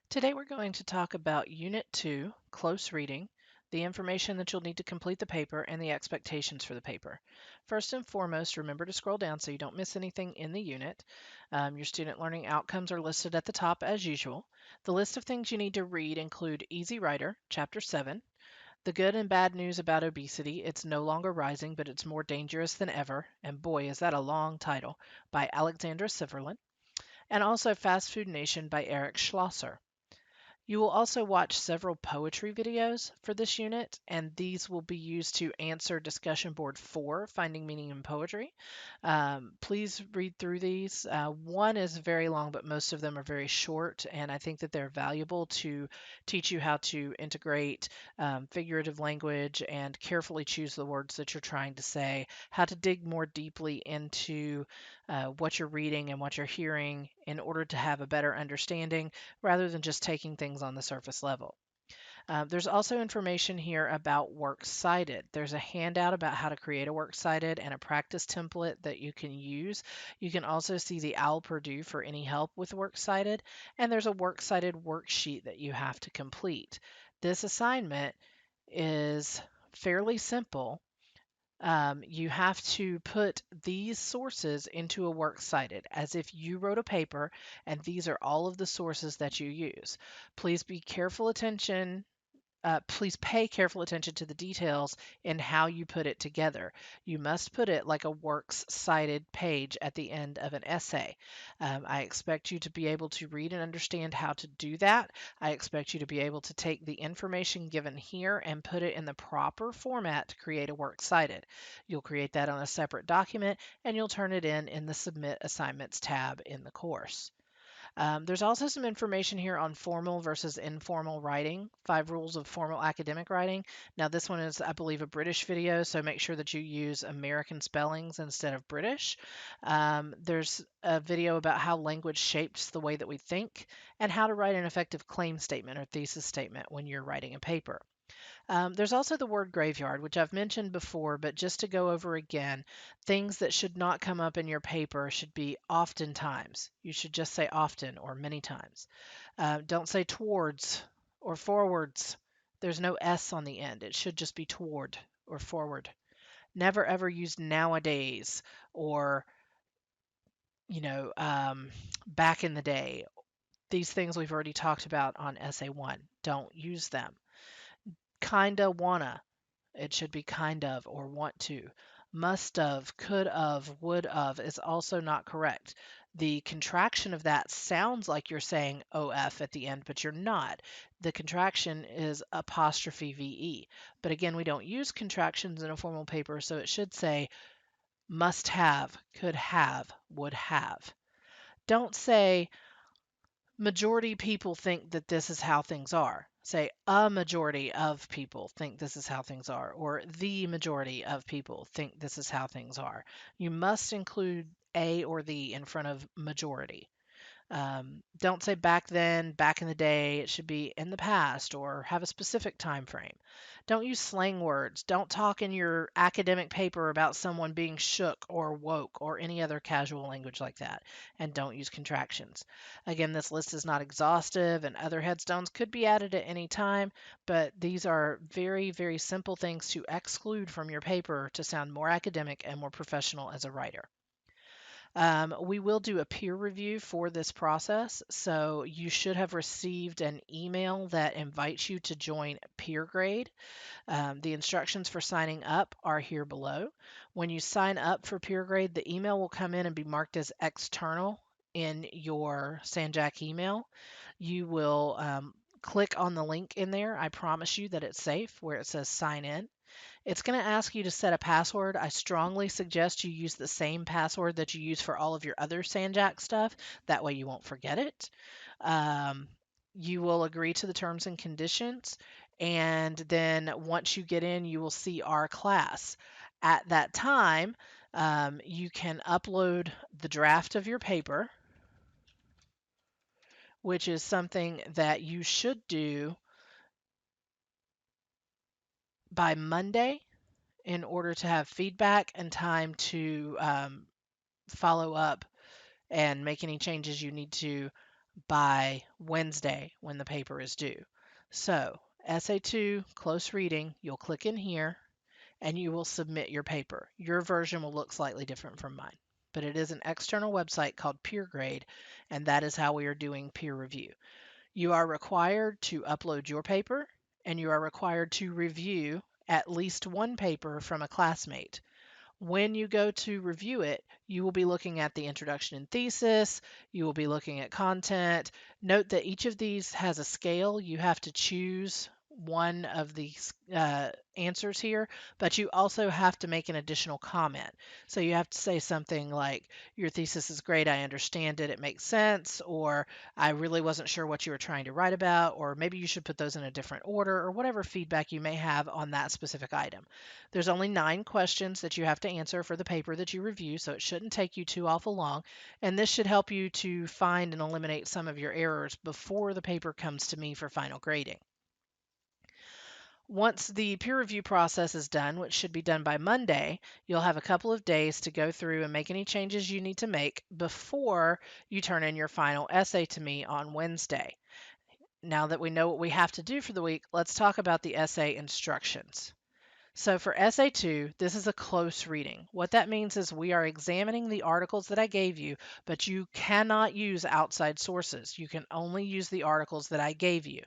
Today we're going to talk about Unit 2, Close Reading, the information that you'll need to complete the paper, and the expectations for the paper. First and foremost, remember to scroll down so you don't miss anything in the unit. Your student learning outcomes are listed at the top as usual. The list of things you need to read include Easy Writer, Chapter 7, The Good and Bad News About Obesity, It's No Longer Rising, but It's More Dangerous Than Ever, and boy, is that a long title, by Alexandra Siverlin, and also Fast Food Nation by Eric Schlosser. You will also watch several poetry videos for this unit, and these will be used to answer discussion board 4, Finding Meaning in Poetry. Please read through these. One is very long, but most of them are very short, and I think that they're valuable to teach you how to integrate figurative language and carefully choose the words that you're trying to say, how to dig more deeply into what you're reading and what you're hearing in order to have a better understanding rather than just taking things on the surface level. There's also information here about works cited. There's a handout about how to create a works cited and a practice template that you can use. You can also see the OWL Purdue for any help with works cited, and there's a works cited worksheet that you have to complete. This assignment is fairly simple. You have to put these sources into a works cited as if you wrote a paper and these are all of the sources that you use. Please be careful attention Please pay careful attention to the details in how you put it together. You must put it like a works cited page at the end of an essay. I expect you to be able to read and understand how to do that. I expect you to be able to take the information given here and put it in the proper format to create a works cited. You'll create that on a separate document and you'll turn it in the Submit Assignments tab in the course. There's also some information here on formal versus informal writing, 5 rules of formal academic writing. Now, this one is, I believe, a British video, so make sure that you use American spellings instead of British. There's a video about how language shapes the way that we think and how to write an effective claim statement or thesis statement when you're writing a paper. There's also the word graveyard, which I've mentioned before, but just to go over again, things that should not come up in your paper should be oftentimes. You should just say often or many times. Don't say towards or forwards. There's no S on the end. It should just be toward or forward. Never ever use nowadays or, you know, back in the day. These things we've already talked about on Essay 1. Don't use them. Kinda wanna. It should be kind of or want to. Must of, could of, would of is also not correct. The contraction of that sounds like you're saying OF at the end, but you're not. The contraction is apostrophe VE. But again, we don't use contractions in a formal paper, so it should say must have, could have, would have. Don't say majority people think that this is how things are. Say a majority of people think this is how things are, or the majority of people think this is how things are. You must include a or the in front of majority. Don't say back then, back in the day. It should be in the past or have a specific time frame. Don't use slang words. Don't talk in your academic paper about someone being shook or woke or any other casual language like that. And don't use contractions. Again, this list is not exhaustive and other headstones could be added at any time, but these are very, very simple things to exclude from your paper to sound more academic and more professional as a writer. We will do a peer review for this process, so you should have received an email that invites you to join PeerGrade. The instructions for signing up are here below. When you sign up for PeerGrade, the email will come in and be marked as external in your Sanjak email. You will click on the link in there. I promise you that it's safe where it says sign in. It's going to ask you to set a password. I strongly suggest you use the same password that you use for all of your other Sanjak stuff. That way you won't forget it. You will agree to the terms and conditions. And then once you get in, you will see our class. At that time, you can upload the draft of your paper, which is something that you should do by Monday in order to have feedback and time to follow up and make any changes you need to by Wednesday when the paper is due. So, Essay 2, close reading, you'll click in here and you will submit your paper. Your version will look slightly different from mine, but it is an external website called PeerGrade, and that is how we are doing peer review. You are required to upload your paper, and you are required to review at least one paper from a classmate. When you go to review it, you will be looking at the introduction and thesis, you will be looking at content. Note that each of these has a scale. You have to choose one of the answers here, but you also have to make an additional comment. So you have to say something like, your thesis is great, I understand it, it makes sense, or I really wasn't sure what you were trying to write about, or maybe you should put those in a different order, or whatever feedback you may have on that specific item. There's only 9 questions that you have to answer for the paper that you review, so it shouldn't take you too awful long, and this should help you to find and eliminate some of your errors before the paper comes to me for final grading. Once the peer review process is done, which should be done by Monday, you'll have a couple of days to go through and make any changes you need to make before you turn in your final essay to me on Wednesday. Now that we know what we have to do for the week, let's talk about the essay instructions. So for essay 2, this is a close reading. What that means is we are examining the articles that I gave you, but you cannot use outside sources. You can only use the articles that I gave you.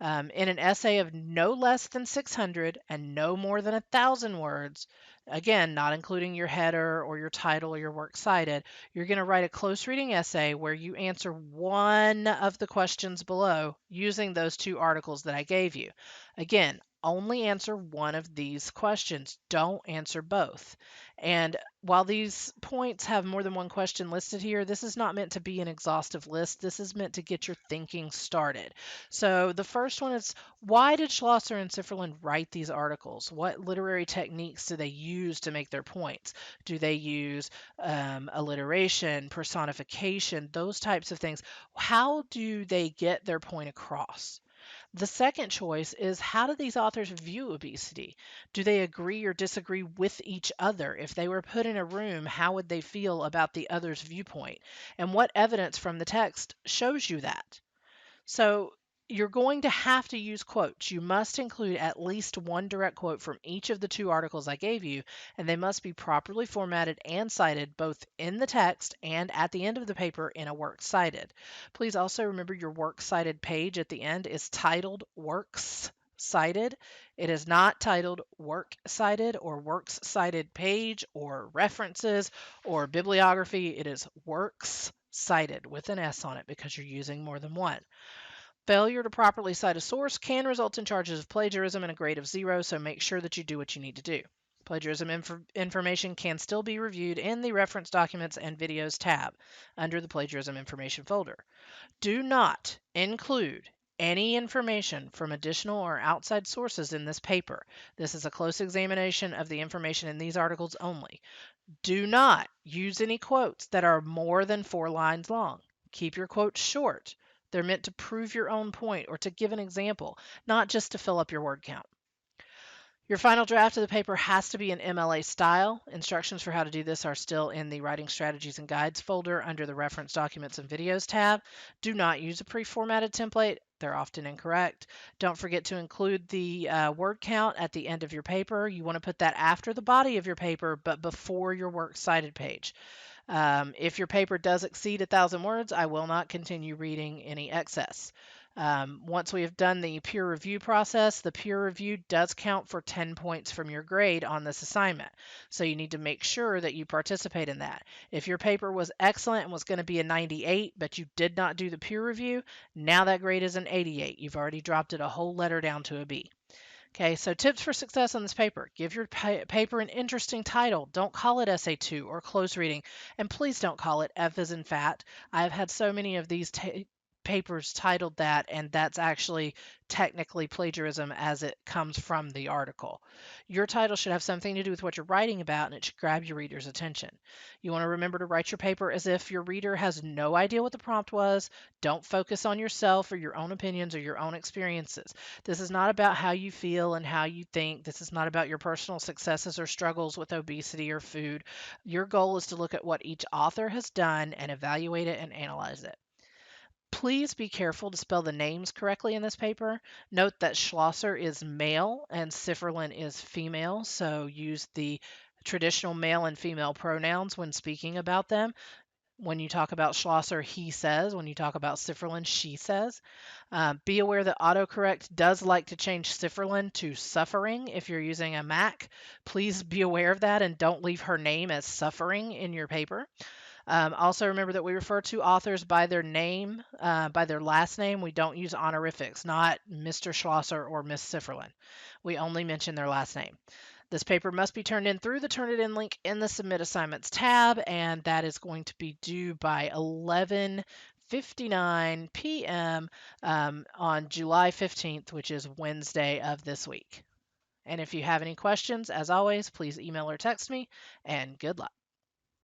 In an essay of no less than 600 and no more than 1,000 words, again, not including your header or your title or your works cited, you're going to write a close reading essay where you answer one of the questions below using those 2 articles that I gave you. Again, only answer one of these questions. Don't answer both. And while these points have more than one question listed here, this is not meant to be an exhaustive list. This is meant to get your thinking started. So the first one is, why did Schlosser and Sifferland write these articles? What literary techniques do they use to make their points? Do they use alliteration, personification, those types of things? How do they get their point across? The second choice is, how do these authors view obesity? Do they agree or disagree with each other? If they were put in a room, how would they feel about the other's viewpoint? And what evidence from the text shows you that? So you're going to have to use quotes. You must include at least one direct quote from each of the 2 articles I gave you, and they must be properly formatted and cited both in the text and at the end of the paper in a works cited. Please also remember your works cited page at the end is titled Works Cited. It is not titled Work Cited or Works Cited Page or References or Bibliography. It is Works Cited with an S on it because you're using more than one. Failure to properly cite a source can result in charges of plagiarism and a grade of 0, so make sure that you do what you need to do. Plagiarism information can still be reviewed in the Reference Documents and Videos tab under the Plagiarism Information folder. Do not include any information from additional or outside sources in this paper. This is a close examination of the information in these articles only. Do not use any quotes that are more than 4 lines long. Keep your quotes short. They're meant to prove your own point or to give an example, not just to fill up your word count. Your final draft of the paper has to be in MLA style. Instructions for how to do this are still in the Writing Strategies and Guides folder under the Reference Documents and Videos tab. Do not use a pre-formatted template. They're often incorrect. Don't forget to include the word count at the end of your paper. You want to put that after the body of your paper, but before your works cited page. If your paper does exceed 1,000 words, I will not continue reading any excess. Once we have done the peer review process, the peer review does count for 10 points from your grade on this assignment. So you need to make sure that you participate in that. If your paper was excellent and was going to be a 98, but you did not do the peer review, now that grade is an 88. You've already dropped it a whole letter down to a B. Okay, so tips for success on this paper. Give your paper an interesting title. Don't call it Essay 2 or Close Reading. And please don't call it F as in fat. I've had so many of these papers titled that, and that's actually technically plagiarism as it comes from the article. Your title should have something to do with what you're writing about, and it should grab your reader's attention. You want to remember to write your paper as if your reader has no idea what the prompt was. Don't focus on yourself or your own opinions or your own experiences. This is not about how you feel and how you think. This is not about your personal successes or struggles with obesity or food. Your goal is to look at what each author has done and evaluate it and analyze it. Please be careful to spell the names correctly in this paper. Note that Schlosser is male and Sifferlin is female, so use the traditional male and female pronouns when speaking about them. When you talk about Schlosser, he says. When you talk about Sifferlin, she says. Be aware that autocorrect does like to change Sifferlin to suffering if you're using a Mac. Please be aware of that and don't leave her name as suffering in your paper. Also remember that we refer to authors by their name, by their last name. We don't use honorifics, not Mr. Schlosser or Miss Sifferlin. We only mention their last name. This paper must be turned in through the Turnitin link in the Submit Assignments tab, and that is going to be due by 11:59 p.m. On July 15th, which is Wednesday of this week. And if you have any questions, as always, please email or text me, and good luck.